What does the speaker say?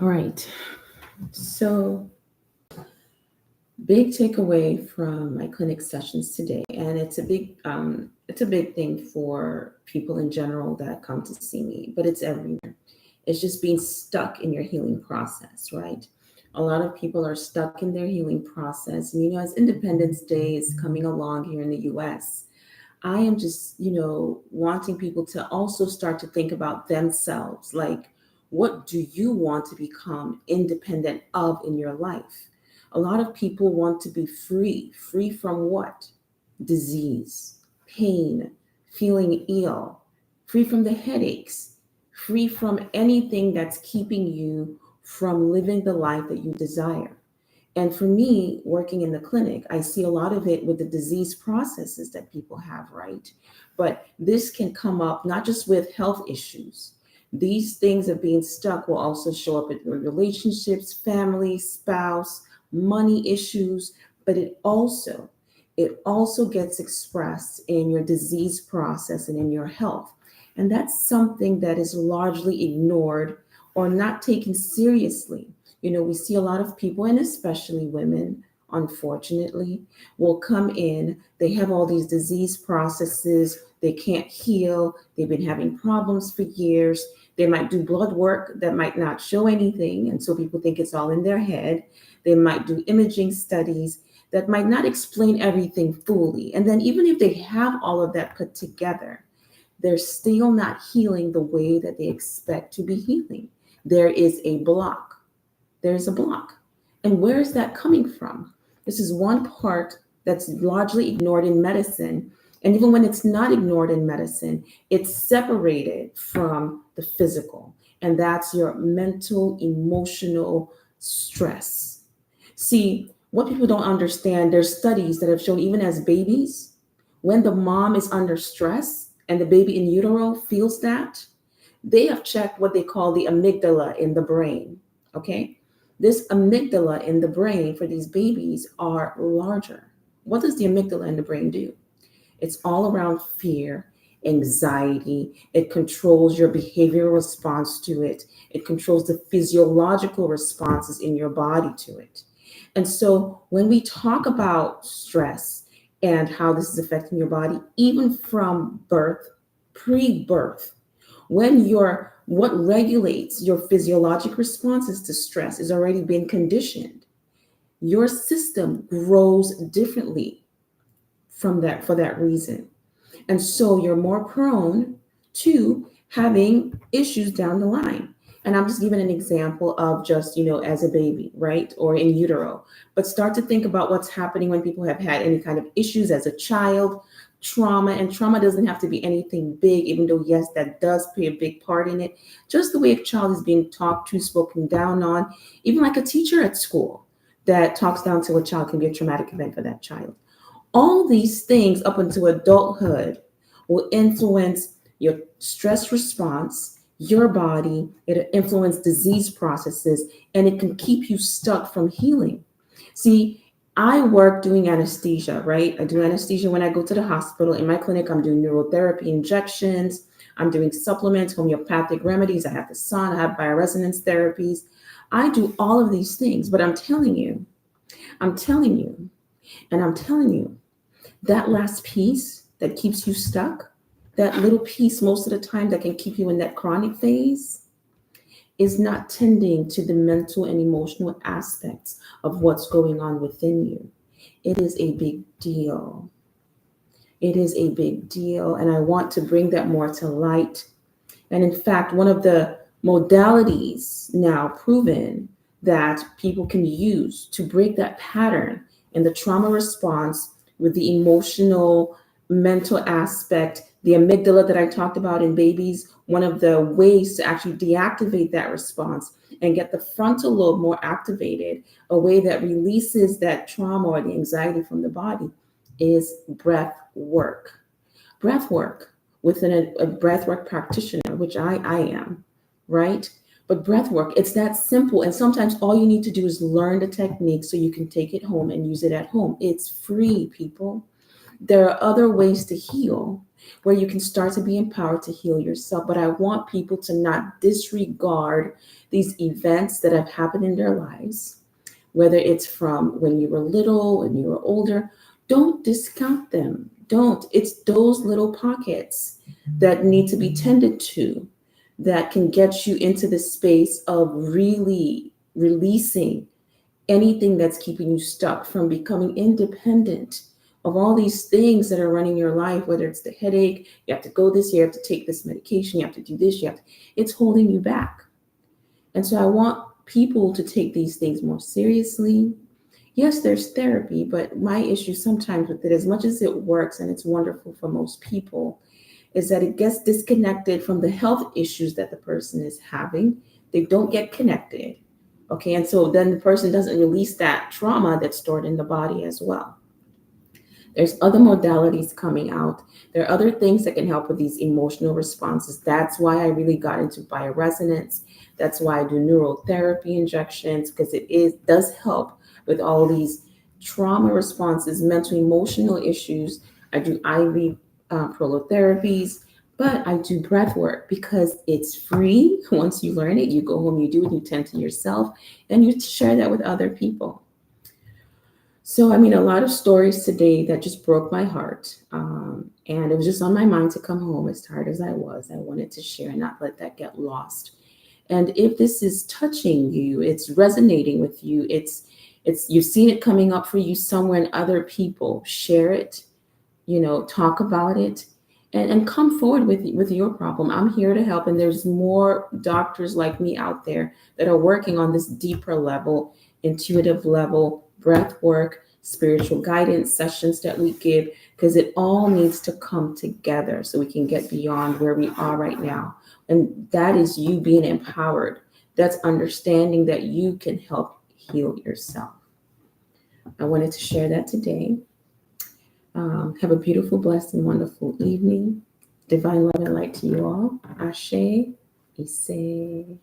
All right. So, big takeaway from my clinic sessions today, and it's a big thing for people in general that come to see me, but it's everywhere. It's just being stuck in your healing process, right? A lot of people are stuck in their healing process, and as Independence Day is coming along here in the U.S., I am just, wanting people to also start to think about themselves. Like, what do you want to become independent of in your life? A lot of people want to be free. Free from what? Disease, pain, feeling ill, free from the headaches, free from anything that's keeping you from living the life that you desire. And for me, working in the clinic, I see a lot of it with the disease processes that people have, right? But this can come up not just with health issues. These things of being stuck will also show up in relationships, family, spouse, money issues, but it also gets expressed in your disease process and in your health. And that's something that is largely ignored or not taken seriously. We see a lot of people, and especially women, unfortunately, will come in. They have all these disease processes. They can't heal. They've been having problems for years. They might do blood work that might not show anything. And so people think it's all in their head. They might do imaging studies that might not explain everything fully. And then, even if they have all of that put together, they're still not healing the way that they expect to be healing. There is a block. There's a block. And where is that coming from? This is one part that's largely ignored in medicine. And even when it's not ignored in medicine, it's separated from the physical. And that's your mental, emotional stress. See, what people don't understand, there's studies that have shown even as babies, when the mom is under stress and the baby in utero feels that, they have checked what they call the amygdala in the brain. Okay? This amygdala in the brain for these babies are larger. What does the amygdala in the brain do? It's all around fear, anxiety. It controls your behavioral response to it. It controls the physiological responses in your body to it. And so when we talk about stress and how this is affecting your body, even from birth, pre-birth, what regulates your physiologic responses to stress is already been conditioned. Your system grows differently from that for that reason. And so you're more prone to having issues down the line. And I'm just giving an example of just, as a baby, right? Or in utero. But start to think about what's happening when people have had any kind of issues as a child, trauma. And trauma doesn't have to be anything big, even though, yes, that does play a big part in it. Just the way a child is being talked to, spoken down on, even like a teacher at school that talks down to a child can be a traumatic event for that child. All these things up until adulthood will influence your stress response, your body, it'll influence disease processes, and it can keep you stuck from healing. See, I work doing anesthesia, right? I do anesthesia when I go to the hospital. In my clinic, I'm doing neurotherapy injections, I'm doing supplements, homeopathic remedies, I have the sun, I have bioresonance therapies. I do all of these things, but I'm telling you, and I'm telling you, that last piece that keeps you stuck, that little piece most of the time that can keep you in that chronic phase, is not tending to the mental and emotional aspects of what's going on within you. It is a big deal. It is a big deal. And I want to bring that more to light. And in fact, one of the modalities now proven that people can use to break that pattern in the trauma response with the emotional, mental aspect, the amygdala that I talked about in babies, one of the ways to actually deactivate that response and get the frontal lobe more activated, a way that releases that trauma or the anxiety from the body, is breath work. Breath work within a breath work practitioner, which I am, right? But breath work, it's that simple. And sometimes all you need to do is learn the technique so you can take it home and use it at home. It's free, people. There are other ways to heal. where you can start to be empowered to heal yourself. But I want people to not disregard these events that have happened in their lives, whether it's from when you were little, when you were older. Don't discount them. Don't. It's those little pockets that need to be tended to that can get you into the space of really releasing anything that's keeping you stuck from becoming independent of all these things that are running your life, whether it's the headache, you have to go this, you have to take this medication, you have to do this, it's holding you back. And so I want people to take these things more seriously. Yes, there's therapy, but my issue sometimes with it, as much as it works and it's wonderful for most people, is that it gets disconnected from the health issues that the person is having. They don't get connected. Okay, and so then the person doesn't release that trauma that's stored in the body as well. There's other modalities coming out. There are other things that can help with these emotional responses. That's why I really got into bioresonance. That's why I do neurotherapy injections, because does help with all these trauma responses, mental emotional issues. I do IV prolotherapies, but I do breath work because it's free. Once you learn it, you go home, you do it, you tend to yourself, and you share that with other people. So, I mean, a lot of stories today that just broke my heart. And it was just on my mind to come home, as tired as I was. I wanted to share and not let that get lost. And if this is touching you, it's resonating with you, it's you've seen it coming up for you somewhere in other people, share it, talk about it, and come forward with your problem. I'm here to help. And there's more doctors like me out there that are working on this deeper level, intuitive level, breath work, spiritual guidance sessions that we give, because it all needs to come together so we can get beyond where we are right now. And that is you being empowered. That's understanding that you can help heal yourself. I wanted to share that today. Have a beautiful, blessed, and wonderful evening. Divine love and light to you all. Ashe, Ise.